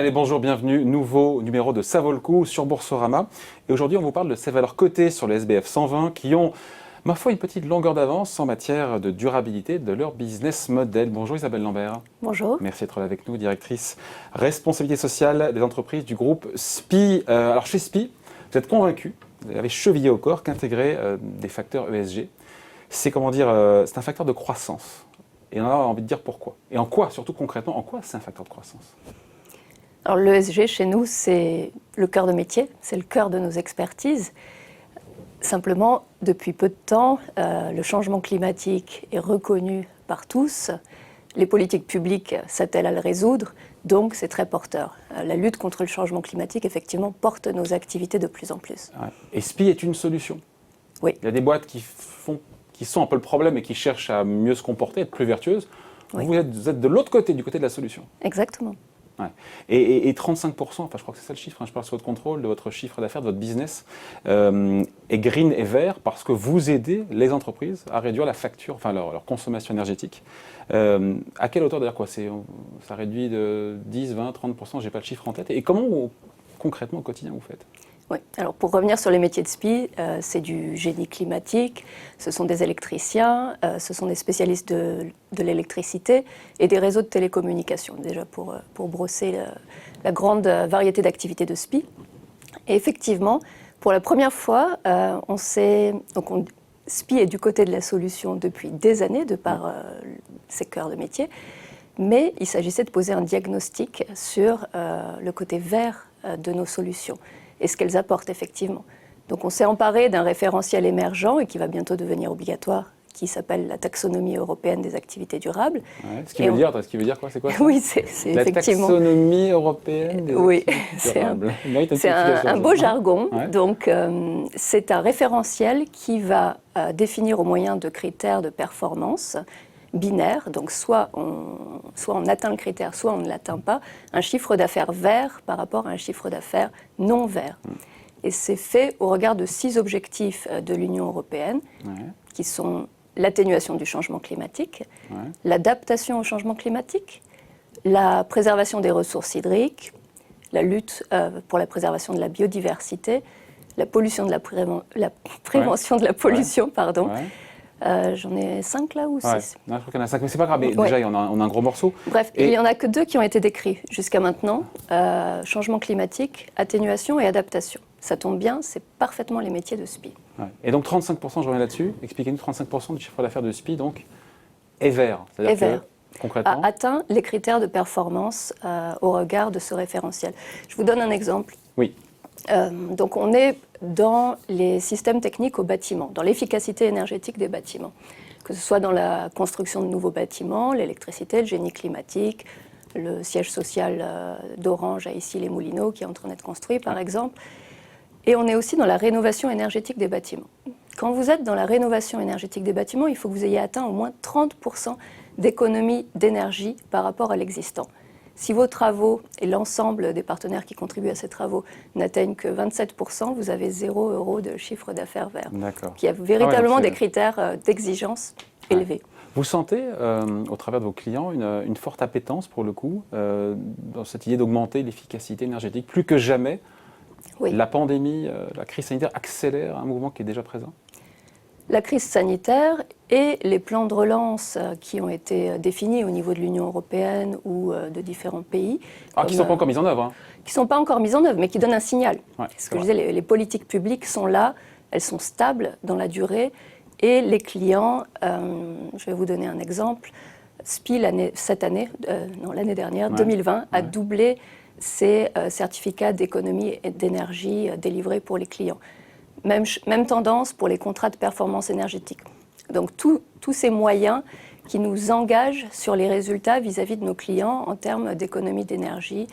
Allez, bonjour, bienvenue. Nouveau numéro de Ça vaut le coup sur Boursorama. Et aujourd'hui, on vous parle de ces valeurs cotées sur le SBF 120 qui ont, ma foi, une petite longueur d'avance en matière de durabilité de leur business model. Bonjour Isabelle Lambert. Bonjour. Merci d'être là avec nous, directrice responsabilité sociale des entreprises du groupe SPI. Alors chez SPI, vous êtes convaincu, vous avez chevillé au corps qu'intégrer des facteurs ESG, c'est c'est un facteur de croissance. Et on a envie de dire pourquoi. Et en quoi, surtout concrètement, en quoi c'est un facteur de croissance ? Alors l'ESG chez nous, c'est le cœur de métier, c'est le cœur de nos expertises. Simplement, depuis peu de temps, le changement climatique est reconnu par tous. Les politiques publiques s'attellent à le résoudre, donc c'est très porteur. La lutte contre le changement climatique, effectivement, porte nos activités de plus en plus. Ouais. Et SPI est une solution. Oui. Il y a des boîtes qui sont un peu le problème et qui cherchent à mieux se comporter, être plus vertueuses. Oui. Vous êtes de l'autre côté, du côté de la solution. Exactement. Ouais. Et 35%, enfin je crois que c'est ça le chiffre, je parle sous votre contrôle, de votre chiffre d'affaires, de votre business, est green et vert parce que vous aidez les entreprises à réduire la facture, enfin leur consommation énergétique. À quelle hauteur d'ailleurs ça réduit de 10, 20, 30%, je n'ai pas le chiffre en tête. Et comment concrètement au quotidien vous faites ? Oui. Alors pour revenir sur les métiers de SPI, c'est du génie climatique, ce sont des électriciens, ce sont des spécialistes de l'électricité et des réseaux de télécommunications, déjà pour brosser la grande variété d'activités de SPI. Et effectivement, pour la première fois, SPI est du côté de la solution depuis des années, de par ses cœurs de métier, mais il s'agissait de poser un diagnostic sur le côté vert de nos solutions et ce qu'elles apportent effectivement. Donc on s'est emparé d'un référentiel émergent et qui va bientôt devenir obligatoire, qui s'appelle la taxonomie européenne des activités durables. Ouais, ce qui veut dire quoi ? C'est quoi ça ? Oui, c'est effectivement... La taxonomie européenne des activités durables. C'est un beau jargon. Ouais. Donc c'est un référentiel qui va définir au moyen de critères de performance binaire, donc soit on atteint le critère, soit on ne l'atteint pas, un chiffre d'affaires vert par rapport à un chiffre d'affaires non vert. Et c'est fait au regard de 6 objectifs de l'Union européenne, qui sont l'atténuation du changement climatique, l'adaptation au changement climatique, la préservation des ressources hydriques, la lutte pour la préservation de la biodiversité, la prévention de la pollution, pardon. J'en ai 5 là ou 6 ? Non, je crois qu'il y en a 5, mais c'est pas grave, mais déjà on a un gros morceau. Bref, il n'y en a que 2 qui ont été décrits jusqu'à maintenant, changement climatique, atténuation et adaptation. Ça tombe bien, c'est parfaitement les métiers de SPI. Ouais. Et donc 35%, je reviens là-dessus, expliquez-nous, 35% du chiffre d'affaires de SPI donc, est vert. C'est-à-dire que, concrètement, a atteint les critères de performance au regard de ce référentiel. Je vous donne un exemple. Oui. Donc on est dans les systèmes techniques au bâtiment, dans l'efficacité énergétique des bâtiments, que ce soit dans la construction de nouveaux bâtiments, l'électricité, le génie climatique, le siège social d'Orange à Issy-les-Moulineaux qui est en train d'être construit par exemple. Et on est aussi dans la rénovation énergétique des bâtiments. Quand vous êtes dans la rénovation énergétique des bâtiments, il faut que vous ayez atteint au moins 30% d'économie d'énergie par rapport à l'existant. Si vos travaux et l'ensemble des partenaires qui contribuent à ces travaux n'atteignent que 27%, vous avez 0 € de chiffre d'affaires vert. D'accord. Qui a véritablement des critères d'exigence élevés. Vous sentez, au travers de vos clients, une forte appétence pour le coup, dans cette idée d'augmenter l'efficacité énergétique plus que jamais. Oui. La pandémie, la crise sanitaire accélère un mouvement qui est déjà présent ? La crise sanitaire et les plans de relance qui ont été définis au niveau de l'Union européenne ou de différents pays. Qui ne sont pas encore mis en œuvre. Qui ne sont pas encore mis en œuvre, mais qui donnent un signal. Ouais, ce que je disais, les politiques publiques sont là, elles sont stables dans la durée. Et les clients, je vais vous donner un exemple, SPI l'année dernière, 2020, a doublé ses certificats d'économie et d'énergie délivrés pour les clients. Même tendance pour les contrats de performance énergétique. Donc tous ces moyens qui nous engagent sur les résultats vis-à-vis de nos clients en termes d'économie d'énergie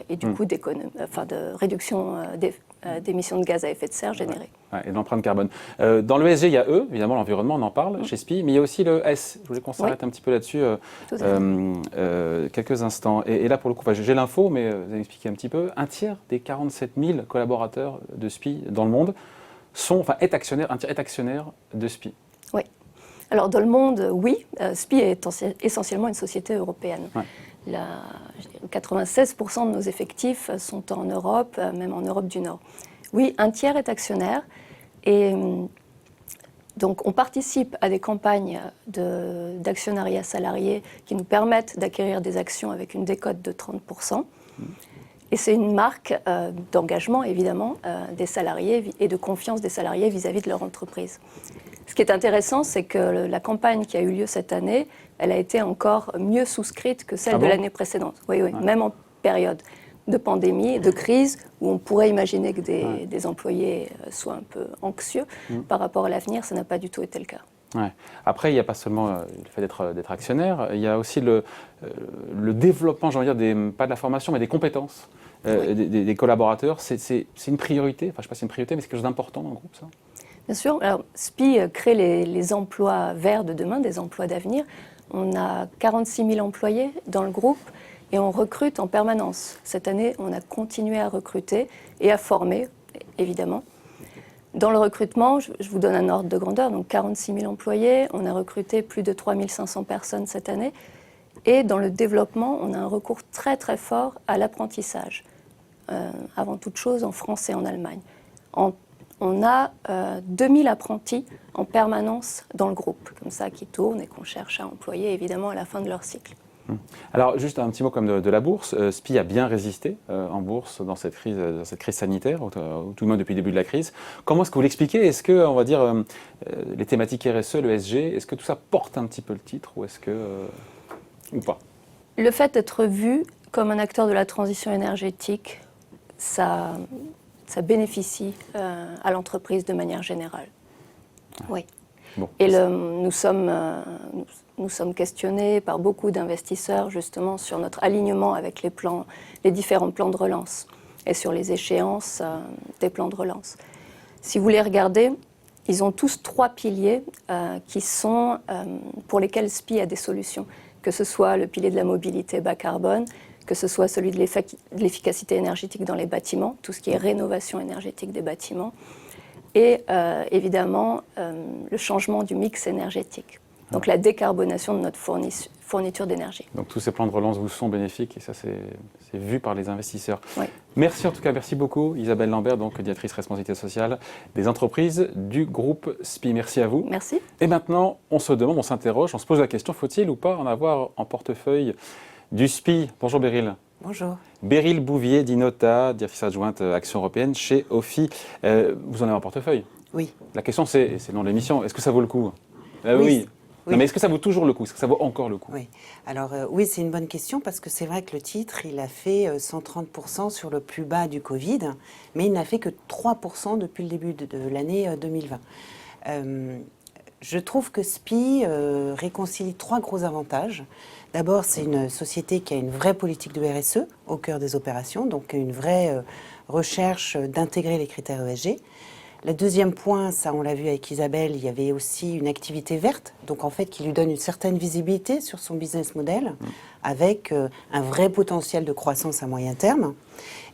et du coup de réduction d'émissions de gaz à effet de serre générées. Et de l'empreinte carbone. Dans l'ESG, il y a E, évidemment l'environnement, on en parle chez SPI, mais il y a aussi le S. Je voulais qu'on s'arrête un petit peu là-dessus quelques instants. Et là, pour le coup, j'ai l'info, mais vous allez m'expliquer un petit peu. Un tiers des 47 000 collaborateurs de SPI dans le monde est actionnaire de SPI. Oui. Alors dans le monde, oui, SPI est essentiellement une société européenne. je dirais 96% de nos effectifs sont en Europe, même en Europe du Nord. Oui, un tiers est actionnaire et donc on participe à des campagnes d'actionnariat salarié qui nous permettent d'acquérir des actions avec une décote de 30%. Et c'est une marque d'engagement, évidemment, des salariés et de confiance des salariés vis-à-vis de leur entreprise. Ce qui est intéressant, c'est que la campagne qui a eu lieu cette année, elle a été encore mieux souscrite que celle de l'année précédente. Oui, oui, même en période de pandémie, de crise, où on pourrait imaginer que des employés soient un peu anxieux par rapport à l'avenir, ça n'a pas du tout été le cas. Ouais. Après, il n'y a pas seulement le fait d'être actionnaire, il y a aussi le développement, j'ai envie de dire, pas de la formation, mais des compétences des collaborateurs. C'est une priorité, enfin je ne sais pas si c'est une priorité, mais c'est quelque chose d'important dans le groupe, ça? Bien sûr. Alors, SPI crée les emplois verts de demain, des emplois d'avenir. On a 46 000 employés dans le groupe et on recrute en permanence. Cette année, on a continué à recruter et à former, évidemment. Dans le recrutement, je vous donne un ordre de grandeur, donc 46 000 employés, on a recruté plus de 3 500 personnes cette année. Et dans le développement, on a un recours très très fort à l'apprentissage, avant toute chose en France et en Allemagne. On a 2000 apprentis en permanence dans le groupe, comme ça, qui tournent et qu'on cherche à employer évidemment à la fin de leur cycle. Alors, juste un petit mot comme de la bourse. SPI a bien résisté en bourse dans cette crise sanitaire, ou tout le moins depuis le début de la crise. Comment est-ce que vous l'expliquez? Est-ce que, on va dire, les thématiques RSE, le ESG, est-ce que tout ça porte un petit peu le titre ou est-ce que ou pas? Le fait d'être vu comme un acteur de la transition énergétique, ça bénéficie à l'entreprise de manière générale. Oui. Bon, et nous sommes questionnés par beaucoup d'investisseurs justement sur notre alignement avec les différents plans de relance et sur les échéances des plans de relance. Si vous les regardez, ils ont tous 3 piliers pour lesquels SPI a des solutions, que ce soit le pilier de la mobilité bas carbone, que ce soit celui de l'efficacité énergétique dans les bâtiments, tout ce qui est rénovation énergétique des bâtiments, et évidemment le changement du mix énergétique, donc la décarbonation de notre fourniture d'énergie. Donc tous ces plans de relance vous sont bénéfiques et ça c'est vu par les investisseurs. Oui. Merci en tout cas, merci beaucoup Isabelle Lambert, donc directrice responsabilité sociale des entreprises du groupe SPI. Merci à vous. Merci. Et maintenant on se demande, on s'interroge, on se pose la question, faut-il ou pas en avoir en portefeuille du SPI? Bonjour Beryl. Bonjour. Beryl Bouvier d'Inota, directrice adjointe Action Européenne chez OFI. Vous en avez un portefeuille? Oui. La question c'est dans l'émission, est-ce que ça vaut le coup? Oui. Non, mais est-ce que ça vaut toujours le coup? Est-ce que ça vaut encore le coup? Oui. Alors oui, c'est une bonne question parce que c'est vrai que le titre, il a fait 130% sur le plus bas du Covid, mais il n'a fait que 3% depuis le début de l'année 2020. Je trouve que SPI réconcilie 3 gros avantages. D'abord, c'est une société qui a une vraie politique de RSE au cœur des opérations, donc une vraie recherche d'intégrer les critères ESG. Le deuxième point, ça on l'a vu avec Isabelle, il y avait aussi une activité verte, donc en fait qui lui donne une certaine visibilité sur son business model, avec un vrai potentiel de croissance à moyen terme.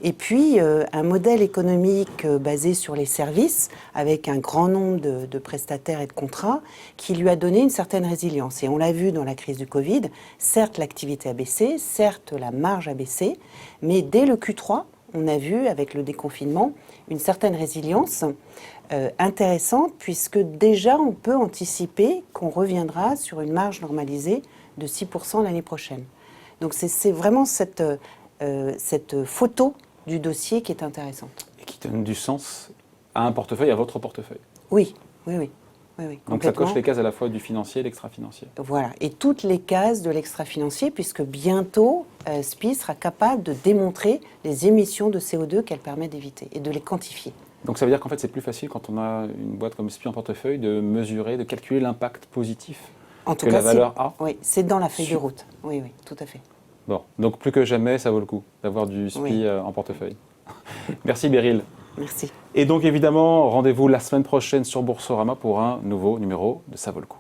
Et puis un modèle économique basé sur les services, avec un grand nombre de prestataires et de contrats, qui lui a donné une certaine résilience. Et on l'a vu dans la crise du Covid, certes l'activité a baissé, certes la marge a baissé, mais dès le Q3, on a vu avec le déconfinement une certaine résilience intéressante puisque déjà on peut anticiper qu'on reviendra sur une marge normalisée de 6% l'année prochaine. Donc c'est vraiment cette photo du dossier qui est intéressante. Et qui donne du sens à un portefeuille, à votre portefeuille. Oui. Donc ça coche les cases à la fois du financier et l'extra-financier. Voilà, et toutes les cases de l'extra-financier, puisque bientôt, SPI sera capable de démontrer les émissions de CO2 qu'elle permet d'éviter et de les quantifier. Donc ça veut dire qu'en fait c'est plus facile quand on a une boîte comme SPI en portefeuille de mesurer, de calculer l'impact positif en tout que cas, la valeur a. Oui, c'est dans la feuille de route. Oui, tout à fait. Bon, donc plus que jamais, ça vaut le coup d'avoir du SPI en portefeuille. Merci Beryl. Merci. Et donc évidemment, rendez-vous la semaine prochaine sur Boursorama pour un nouveau numéro de Ça vaut le coup.